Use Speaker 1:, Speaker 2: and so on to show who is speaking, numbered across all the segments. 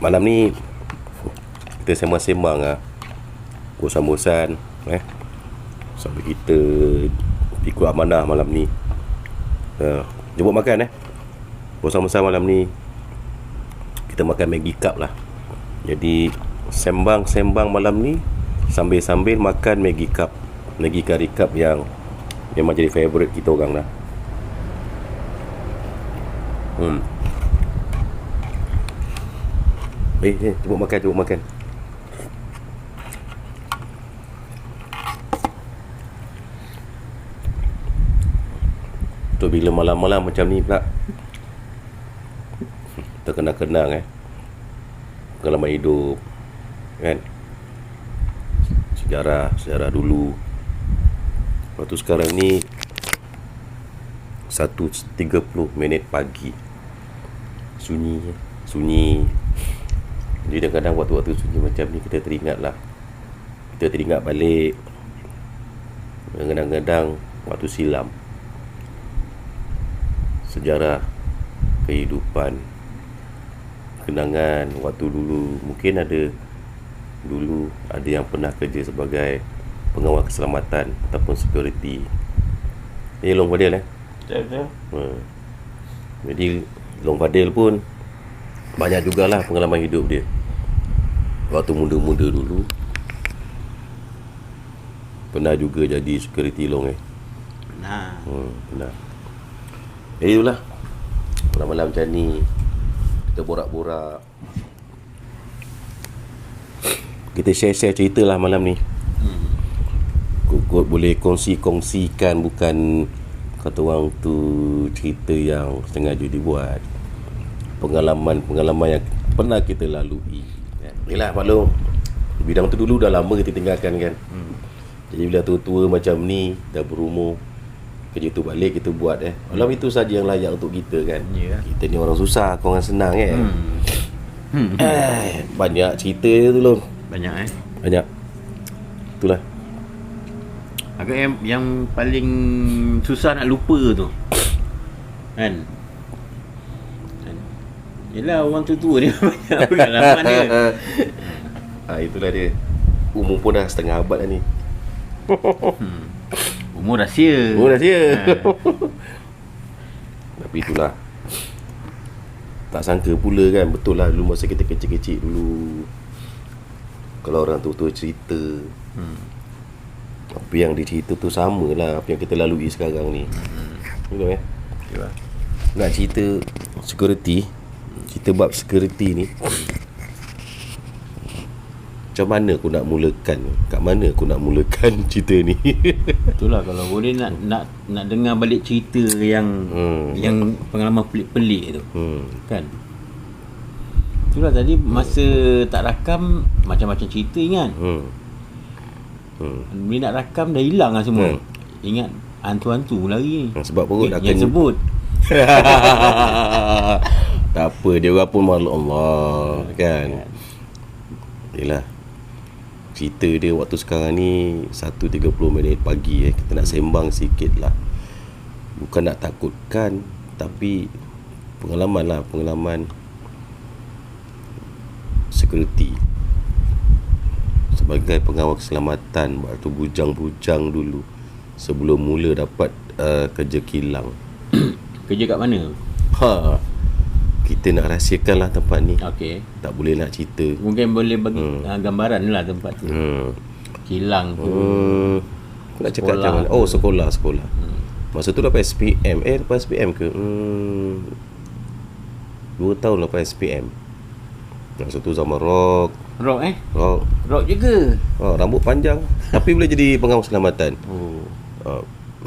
Speaker 1: Malam ni kita sembang-sembang lah, bosan-bosan sampai kita ikut amanah malam ni. Jemput makan bosan-bosan malam ni kita makan Maggi Cup lah. Jadi sembang-sembang malam ni sambil-sambil makan Maggi Cup, Maggi Curry Cup yang memang jadi favourite kita orang lah. Jemput makan. Tu bila malam-malam macam ni pula terkenang-kenang pengalaman hidup kan, sejarah dulu. Lepas tu sekarang ni 1:30 pagi, sunyi. Jadi kadang-kadang waktu-waktu sunyi macam ni kita teringat balik kadang-kadang waktu silam, sejarah kehidupan, kenangan waktu dulu. Mungkin dulu ada yang pernah kerja sebagai pengawal keselamatan ataupun security. Long Fadil
Speaker 2: Betul.
Speaker 1: Jadi Long Fadil pun banyak jugalah pengalaman hidup dia waktu muda-muda dulu. Pernah juga jadi security Long Pernah. Jadi itulah, malam-malam macam ni kita borak-borak, kita share-share cerita lah malam ni. Kut boleh kongsikan, bukan kata orang tu cerita yang sengaja dibuat, pengalaman yang pernah kita lalui. Yelah maklum, bidang tu dulu dah lama kita tinggalkan kan. Jadi bila tua-tua macam ni, dah berumur, kerja tu balik kita buat Malam itu saja yang layak untuk kita kan. Kita ni orang susah, kau orang senang banyak cerita tu loh. Banyak. Itulah
Speaker 2: agak yang paling susah nak lupa tu kan. Yelah orang tua ni banyak pengalaman dia.
Speaker 1: Itulah dia. Umur pun dah setengah abad dah ni.
Speaker 2: Umur rahsia.
Speaker 1: Tapi itulah, tak sangka pula kan. Betul lah, dulu masa kita kecil-kecil dulu, kalau orang tua-tua cerita, apa yang dicerita tu sama lah apa yang kita lalui sekarang ni. Betul nak cerita security, cerita bab security ni, macam mana aku nak mulakan? Kat mana aku nak mulakan cerita ni?
Speaker 2: Itulah, kalau boleh nak dengar balik cerita yang pengalaman pelik-pelik tu. Kan? Itulah tadi masa tak rakam macam-macam cerita ingat. Bila nak rakam dah hilang lah semua. Ingat hantu-hantu lari ni.
Speaker 1: Sebab perut
Speaker 2: yang sebut.
Speaker 1: Tak apa, dia orang pun malu Allah kan. Yelah, cerita dia waktu sekarang ni 1:30 pagi kita nak sembang sikit lah. Bukan nak takutkan, tapi pengalaman security sebagai pengawal keselamatan waktu bujang-bujang dulu, sebelum mula dapat kerja kilang.
Speaker 2: Kerja kat mana?
Speaker 1: Kita nak rahsiakan lah tempat ni.
Speaker 2: Okey.
Speaker 1: Tak boleh nak cerita.
Speaker 2: Mungkin boleh bagi gambaran lah tempat tu. Kilang tu.
Speaker 1: Aku nak cakap macam mana? Oh, sekolah. Masa tu lepas SPM. Lepas SPM ke? 2 tahun lepas SPM. Masa tu zaman rock. Rock juga. Rambut panjang. Tapi boleh jadi pengawal keselamatan.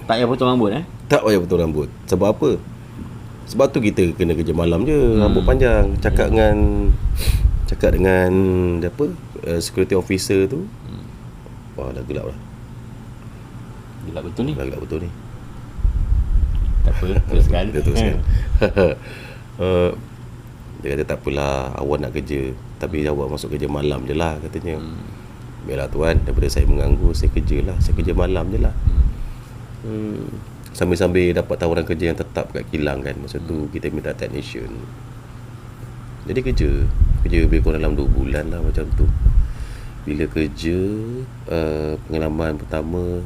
Speaker 2: Tak payah potong rambut
Speaker 1: Tak payah potong rambut. Sebab apa? Sebab tu kita kena kerja malam je. Rambut panjang. Cakap dengan apa, security officer tu. Wah, dah gelap lah.
Speaker 2: Gelap betul ni.
Speaker 1: Dah gelap betul ni.
Speaker 2: Tak apa, teruskan.
Speaker 1: Dia kata tak apalah, awak nak kerja, tapi awak masuk kerja malam je lah katanya. Biarlah tuan, daripada saya mengganggu, saya kerja malam je lah. sambil-sambil dapat tawaran kerja yang tetap kat kilang kan. Masa tu kita minta technician. Jadi kerja lebih kurang dalam 2 bulan lah macam tu. Bila kerja, pengalaman pertama,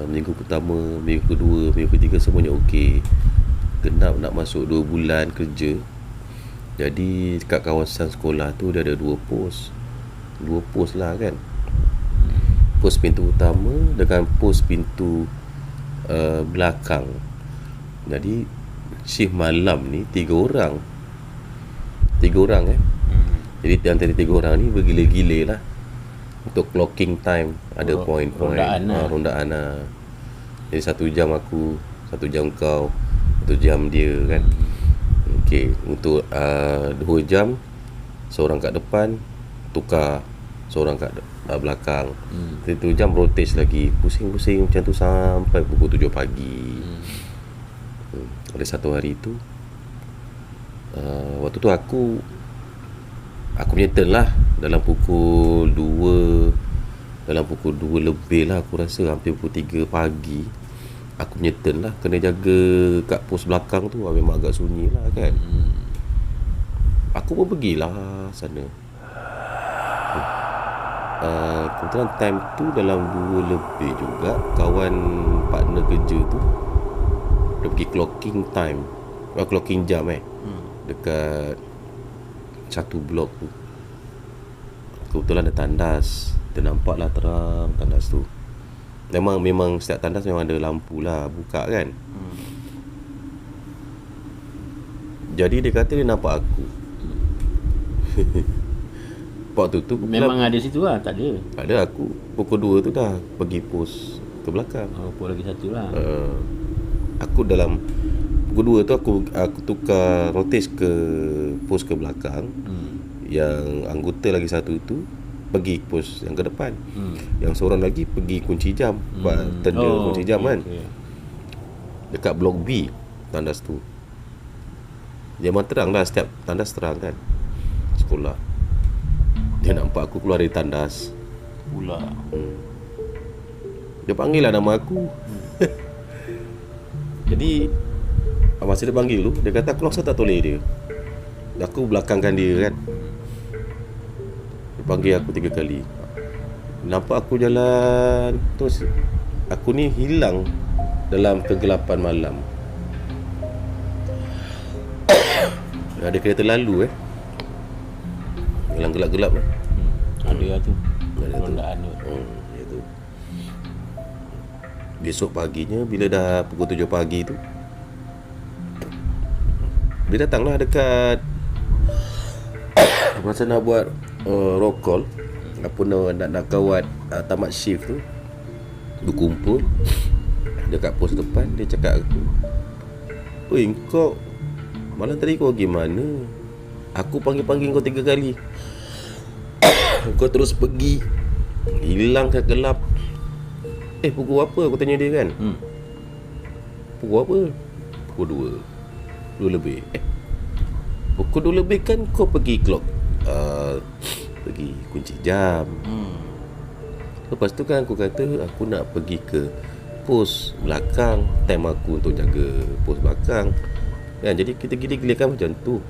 Speaker 1: minggu pertama, minggu kedua, minggu ketiga semuanya okey. Genap nak masuk 2 bulan kerja. Jadi kat kawasan sekolah tu dia ada 2 pos. 2 pos lah kan. Pos pintu utama dengan pos pintu belakang. Jadi shift malam ni 3 orang. 3 orang Jadi antara 3 orang ni bergila-gila lah untuk clocking time. Ada point-point rondaan lah. Jadi 1 jam aku, 1 jam kau, 1 jam dia kan. Okey, untuk 2 jam seorang kat depan, tukar seorang kat belakang. 1 jam rotate lagi, pusing-pusing macam tu sampai pukul 7 pagi. Ada satu hari tu, waktu tu aku punya turn lah dalam pukul 2 lebih lah, aku rasa hampir pukul 3 pagi. Aku punya turn lah, kena jaga kat pos belakang tu. Memang agak sunyi lah kan. Aku pun pergilah sana. Kebetulan time tu dalam 2 lebih juga, kawan partner kerja tu dia pergi clocking time, clocking jam dekat satu blok tu. Kebetulan ada tandas, dia nampak lah terang tandas tu. Memang setiap tandas memang ada lampu lah buka kan. Jadi dia kata dia nampak aku. Waktu tu
Speaker 2: memang ada situ lah, tak ada.
Speaker 1: Tak ada, aku pukul 2 tu dah pergi pos ke belakang.
Speaker 2: Pos lagi satu lah.
Speaker 1: Aku dalam pukul 2 tu aku tukar rotate ke pos ke belakang. Yang anggota lagi satu tu pergi pos yang ke depan. Yang seorang lagi pergi kunci jam, buat tenda kunci jam kan. Dekat blok B tandas tu. Memang terang lah, setiap tandas terang kan sekolah. Dia nampak aku keluar dari tandas
Speaker 2: pula.
Speaker 1: Dia panggil lah nama aku. Jadi masa dia panggil tu, dia kata aku langsung tak toleh dia. Aku belakangkan dia kan. Dia panggil aku 3 kali. Nampak aku jalan terus, aku ni hilang dalam kegelapan malam. Ada kereta lalu yang gelap-gelap lah.
Speaker 2: Ada lah tu.
Speaker 1: Ada
Speaker 2: rondaan tu.
Speaker 1: Itu. Besok paginya bila dah pukul 7 pagi tu, dia datanglah dekat masa nak buat roll call, apa nak kawat tamat shift tu, berkumpul dekat pos depan. Dia cakap aku, "Oi, kau malam tadi kau pergi mana? Aku panggil-panggil kau 3 kali. Kau terus pergi, hilang kat gelap." Pukul apa? Aku tanya dia kan. Pukul apa? Pukul 2 lebih. Pukul 2 lebih kan kau pergi clock, pergi kunci jam. Lepas tu kan aku kata aku nak pergi ke pos belakang, time aku untuk jaga pos belakang kan. Jadi kita gila-gilakan macam tu.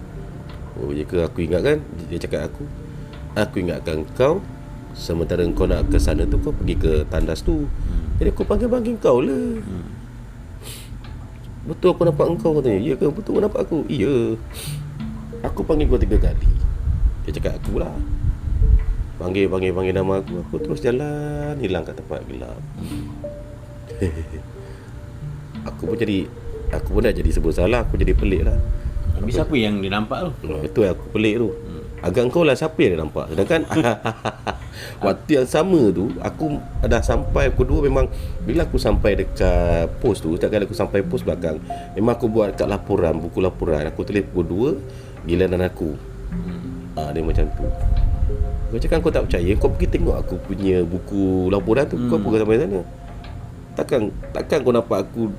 Speaker 1: Jika aku ingat kan, dia cakap aku ingatkan kau, sementara kau nak ke sana tu kau pergi ke tandas tu. Jadi aku panggil-panggil kau lah. Betul aku nampak engkau? Katanya. Ya ke? Betul aku nampak aku? Ya. Aku panggil kau 3 kali. Dia cakap aku lah. Panggil nama aku. Aku terus jalan, hilang kat tempat gelap. Aku pun dah jadi sebut salah. Aku jadi pelik lah.
Speaker 2: Habis siapa yang dia nampak tu?
Speaker 1: Itu aku pelik tu. Agak kau lah siapa yang dia nampak. Sedangkan waktu yang sama tu aku dah sampai pukul 2. Memang bila aku sampai dekat pos tu, setiap kali aku sampai pos belakang, memang aku buat kat laporan, buku laporan. Aku tulis pukul 2 giliran aku. Dia macam tu. Kau cakap kau tak percaya, kau pergi tengok aku punya buku laporan tu. Kau pergi sampai sana. Takkan kau nampak aku.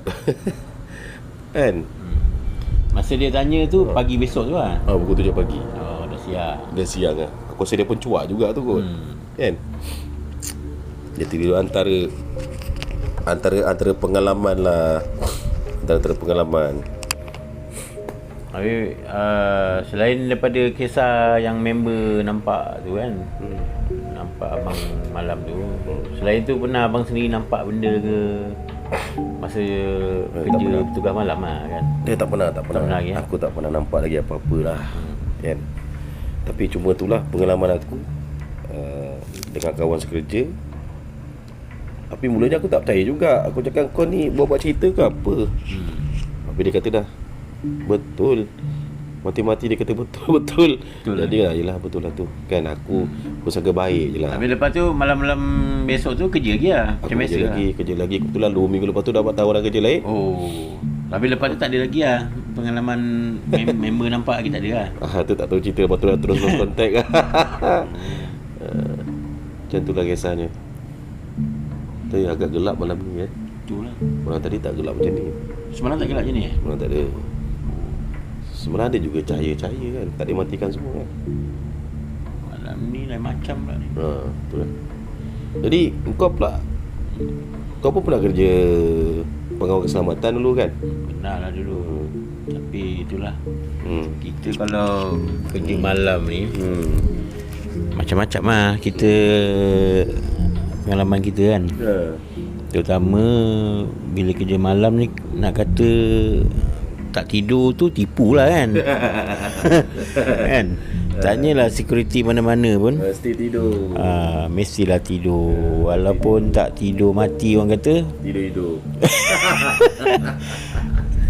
Speaker 1: Kan?
Speaker 2: Masa dia tanya tu pagi besok tu lah.
Speaker 1: Pukul 7 pagi.
Speaker 2: Dah
Speaker 1: siang lah. Aku rasa dia pun cuak juga tu kot. Kan? Dia tidur antara antara pengalaman lah. Antara pengalaman.
Speaker 2: Habis selain daripada kisah yang member nampak tu kan, nampak abang malam tu, selain tu pernah abang sendiri nampak benda ke masa kerja bertugas malam lah kan?
Speaker 1: Dia tak pernah
Speaker 2: lagi,
Speaker 1: Aku tak pernah nampak lagi apa-apa lah kan. Tapi cuma itulah pengalaman aku dengan kawan sekerja. Tapi mulanya aku tak percaya juga. Aku cakap, kau ni buat cerita ke apa? Tapi dia kata dah, betul. Mati-mati dia kata betul. Jadi lah, yelah betul lah tu. Kan aku sangka baik je lah.
Speaker 2: Habis lepas tu malam-malam besok tu kerja lagi lah. Macam biasa lah.
Speaker 1: Kerja lagi. Kebetulan 2 minggu lepas tu dapat tawaran kerja lain.
Speaker 2: Oh. Habis lepas tu tak ada lagi lah pengalaman member nampak lagi tak ada lah.
Speaker 1: Tu tak tahu cerita. Lepas tu dah terus kontak. Macam tu lah kisahnya. Tapi agak gelap malam ni kan.
Speaker 2: Itulah.
Speaker 1: Malam tadi tak gelap macam ni.
Speaker 2: Semalam tak gelap macam ni
Speaker 1: Malam tak ada. Semalam ada juga cahaya-cahaya kan. Tak dimatikan semua kan.
Speaker 2: Malam ni lain macam pula ni.
Speaker 1: Betul lah. Jadi kau pula, kau pun pernah kerja pengawal keselamatan dulu kan?
Speaker 2: Pernah lah dulu. Tapi itulah, kita kalau kerja malam ni macam-macam lah kita, pengalaman kita kan. Terutama bila kerja malam ni, nak kata tak tidur tu tipu lah kan. Kan? Tanyalah security mana-mana pun
Speaker 1: Mesti tidur.
Speaker 2: Mestilah tidur. Walaupun tak tidur mati orang kata,
Speaker 1: Tidur hidup.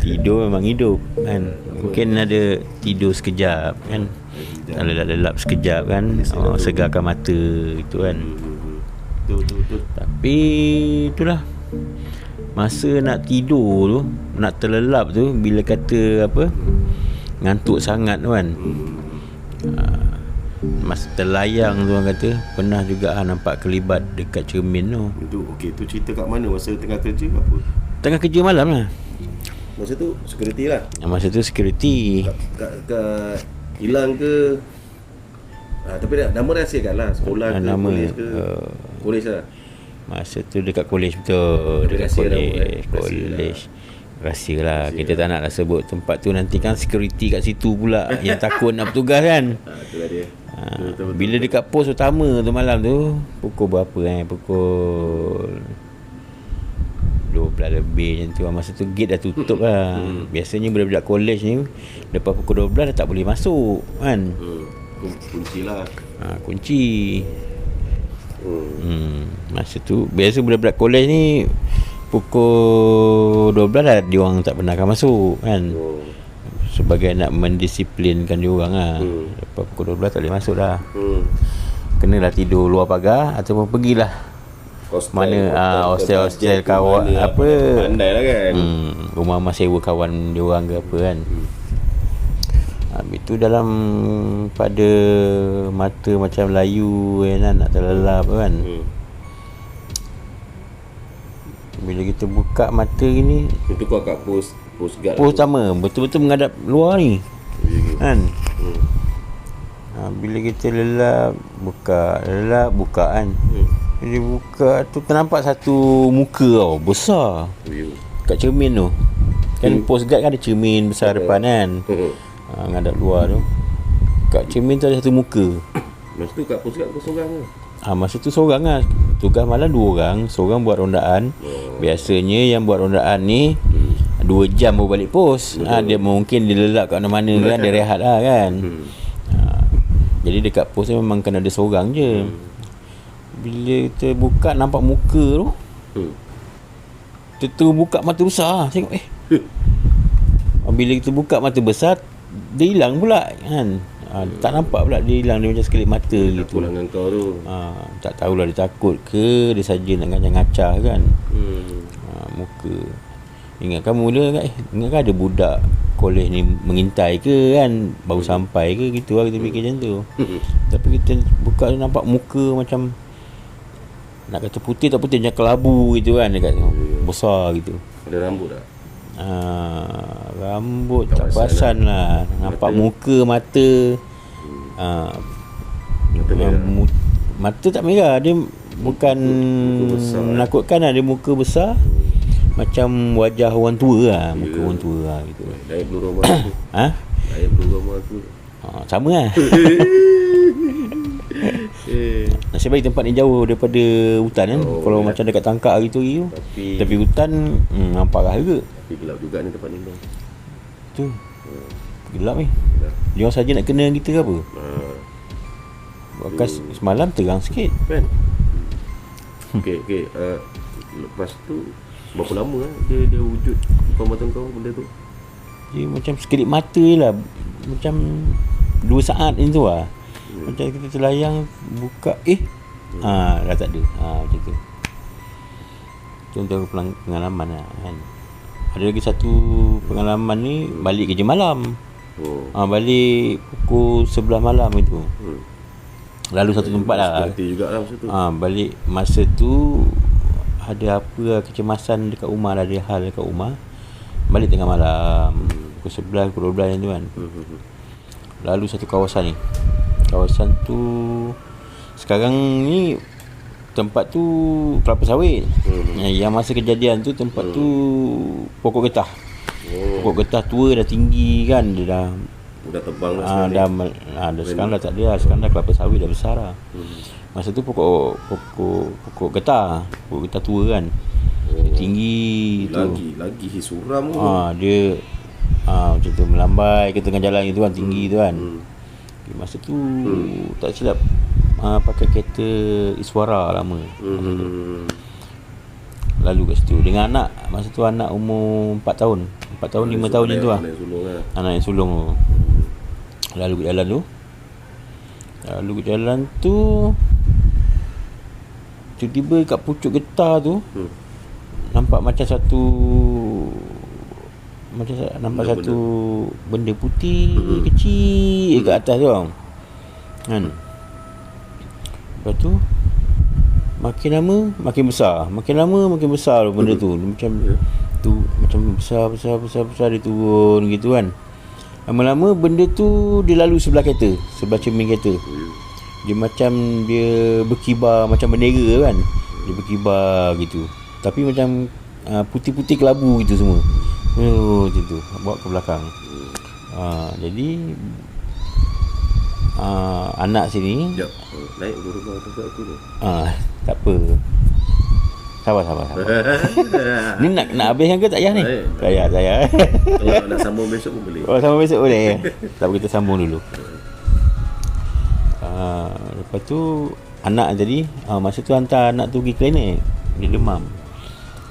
Speaker 2: tidur memang hidup kan. Mungkin ada tidur sekejap kan. Kalau lelap sekejap kan, segarkan mata itu kan.
Speaker 1: Betul.
Speaker 2: Tapi itulah, masa nak tidur tu, nak terlelap tu, bila kata apa, ngantuk sangat tu kan, masa terlayang tu orang kata, pernah juga nampak kelibat dekat cermin tu.
Speaker 1: Itu okey, tu cerita kat mana? Masa tengah kerja ke apa?
Speaker 2: Tengah kerja malam lah.
Speaker 1: Masa tu security lah.
Speaker 2: Masa tu security.
Speaker 1: Kat hilang ke? Tapi nama rahsiakan lah. Sekolah ke,
Speaker 2: nama,
Speaker 1: kolej ke? Kolej lah.
Speaker 2: Masa tu dekat kolej betul.
Speaker 1: Tapi
Speaker 2: Dekat
Speaker 1: rahsia lah,
Speaker 2: kolej. Rahsia lah. Kita tak nak sebut tempat tu, nanti kan security kat situ pula yang takut nak bertugas kan.
Speaker 1: Itulah dia. Betul.
Speaker 2: Bila dekat pos utama tu malam tu, pukul berapa Pukul 12 lebih macam tu. Masa tu gate dah tutup lah. Biasanya budak-budak kolej ni lepas pukul 12 dah tak boleh masuk kan.
Speaker 1: Kunci lah.
Speaker 2: Kunci. Masa tu biasa budak-budak kolej ni pukul 12 dah diorang tak pernah akan masuk kan. Sebagai nak mendisiplinkan diorang lah. Lepas pukul 12 tak boleh masuk dah. Kenalah tidur luar pagar ataupun pergilah hostel kawan apa,
Speaker 1: pandai lah kan.
Speaker 2: rumah sewa kawan diorang ke apa kan. Habis tu dalam pada mata macam layu kan, nak terlelap kan. Bila kita buka mata gini,
Speaker 1: Itu kau kat pos guard.
Speaker 2: pos utama betul-betul menghadap luar ni kan. Bila kita lelap buka kan. Bila buka tu ternampak satu muka tau, besar kat cermin tu kan. Pos guard kan ada cermin besar depan kan. Ngadap luar tu, kat cermin tu ada satu muka.
Speaker 1: Masa tu kat pos guard kau seorang ke?
Speaker 2: Masa tu seorang lah. Tugas malam 2 orang. Seorang buat rondaan. Biasanya yang buat rondaan ni 2 jam baru balik pos. Dia mungkin dia lelap kat mana-mana kan. Dia rehat lah kan. Jadi dekat pos tu memang kena ada seorang je. Bila kita buka nampak muka tu, kita buka mata besar. Tengok bila kita buka mata besar, dia hilang pula kan. Tak nampak pula dia hilang. Dia macam sekelip mata gitu.
Speaker 1: Pulangan kau tu.
Speaker 2: Tak tahulah dia takut ke, dia saja nak ngacah-ngacah kan. Muka. Ingatkan mula ingatkan ada budak kolej ni mengintai ke kan, baru sampai ke gitu lah kita fikir macam tu. Tapi kita buka nampak muka macam, nak kata putih tak putih, macam kelabu gitu kan dekat besar gitu.
Speaker 1: Ada rambut tak?
Speaker 2: Rambut tak perasan lah. Nampak muka, mata
Speaker 1: Mata merah.
Speaker 2: mata tak merah. Dia bukan
Speaker 1: muka besar,
Speaker 2: menakutkan lah. Dia muka besar, macam wajah orang tua lah. Muka orang tua lah gitu.
Speaker 1: Naik belum rumah aku.
Speaker 2: Ha?
Speaker 1: Naik belum rumah aku.
Speaker 2: Sama lah. Nasib baik tempat ni jauh daripada hutan kan. Kalau macam dekat Tangkak gitu tapi hutan nampak lah juga.
Speaker 1: Tapi gelap juga ni tempat ni bang.
Speaker 2: Tu gelap ni. Dia orang saja nak kena kita ke apa? Bekas semalam terang sikit
Speaker 1: kan. Okey. Lepas tu berapa lama dia wujud depan mata kau benda tu?
Speaker 2: dia macam sekelip mata je lah, macam 2 saat macam tu lah. Macam kita terlayang buka dah tak ada. Macam tu. Itu untuk pengalaman lah kan. Ada lagi satu pengalaman ni, balik kerja malam. Balik pukul 11 malam itu. Lalu satu tempat lah.
Speaker 1: Jugalah masa tu.
Speaker 2: Balik masa tu ada apa kecemasan dekat rumah, ada hal dekat rumah. Balik tengah malam pukul 11, pukul 12 macam tu kan. Lalu satu kawasan ni. Kawasan tu sekarang ni tempat tu kelapa sawit. Yang masa kejadian tu tempat tu pokok getah. Pokok getah tua dah tinggi kan, dia dah
Speaker 1: tebang lah sekarang.
Speaker 2: Sekarang dah tak ada lah. Sekarang dah kelapa sawit dah besar lah. Masa tu pokok getah tua kan. Dia tinggi tu.
Speaker 1: Lagi suram tu.
Speaker 2: Dia macam tu melambai ke tengah jalan itu kan, tinggi tu kan. Masa tu tak silap pakai kereta Iswara lama. Lalu kat situ dengan anak. Masa tu anak umur 4 tahun 5 tahun macam tu lah. Anak yang sulung tu. Lalu ke jalan tu tiba-tiba kat pucuk getah tu nampak macam satu benda putih kecil kat atas tu kan. Lepas tu makin lama makin besar benda tu. Macam besar dia turun gitu kan. Lama-lama benda tu dia lalu sebelah kereta, sebelah cermin kereta. Dia macam dia berkibar macam bendera kan. Dia berkibar gitu. Tapi macam putih-putih kelabu gitu semua. Macam tu bawa ke belakang. Jadi anak sini
Speaker 1: naik rumah tempat aku tu.
Speaker 2: Tak apa. Sabar. Ni nak habiskan ke tak payah ni? Tak payah.
Speaker 1: Kalau nak sambung besok pun boleh.
Speaker 2: Sambung besok boleh. Tak apa, kita sambung dulu. Lepas tu anak tadi masa tu hantar anak tu pergi klinik. Dia demam.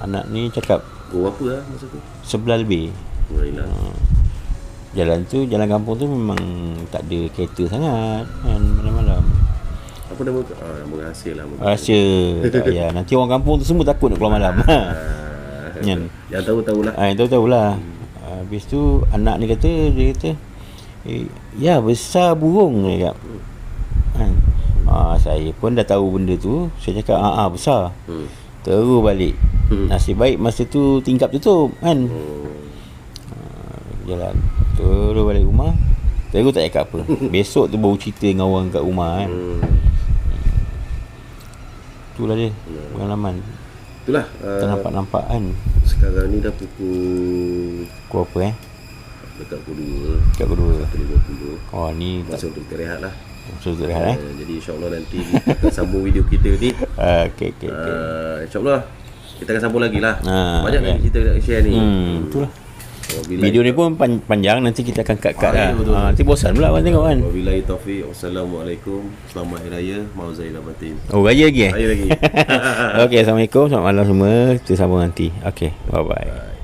Speaker 2: Anak ni cakap
Speaker 1: apa lah masa tu?
Speaker 2: 11 lebih. Jalan kampung tu memang tak ada kereta sangat kan, malam-malam.
Speaker 1: Apa nama? Nama rahsia lah.
Speaker 2: Rahsia. Tak payah. Nanti orang kampung tu semua takut nak keluar malam. Kan?
Speaker 1: Yang tahu-tahulah.
Speaker 2: Yang tahu-tahulah. Habis tu anak ni dia kata ya besar burung dia cakap. Saya pun dah tahu benda tu. Saya cakap besar. Terus balik. Nasib baik masa tu tingkap tutup kan. Jalan terus balik rumah. Terus tak cakap apa. Besok tu baru cerita dengan orang kat rumah kan. Itulah dia pengalaman.
Speaker 1: Itulah
Speaker 2: nampak kan.
Speaker 1: Sekarang ni dah pukul
Speaker 2: apa
Speaker 1: dekat pukul 2
Speaker 2: 1.50. Ni
Speaker 1: masa untuk kita rehat lah. Jadi insyaAllah nanti kita akan sambung video kita ni.
Speaker 2: Okay.
Speaker 1: InsyaAllah kita akan sambung lagi lah. Banyak lagi cerita nak share ni.
Speaker 2: Itulah. Video ni pun panjang. Nanti kita akan cut lah. Nanti bosan pula orang tengok kan.
Speaker 1: Wabillahi taufiq. Wassalamualaikum. Selamat Hari Raya. Mauzaillah batin.
Speaker 2: Raya lagi
Speaker 1: Raya lagi.
Speaker 2: Okay, Assalamualaikum. Selamat malam semua. Kita sambung nanti. Okay, bye-bye.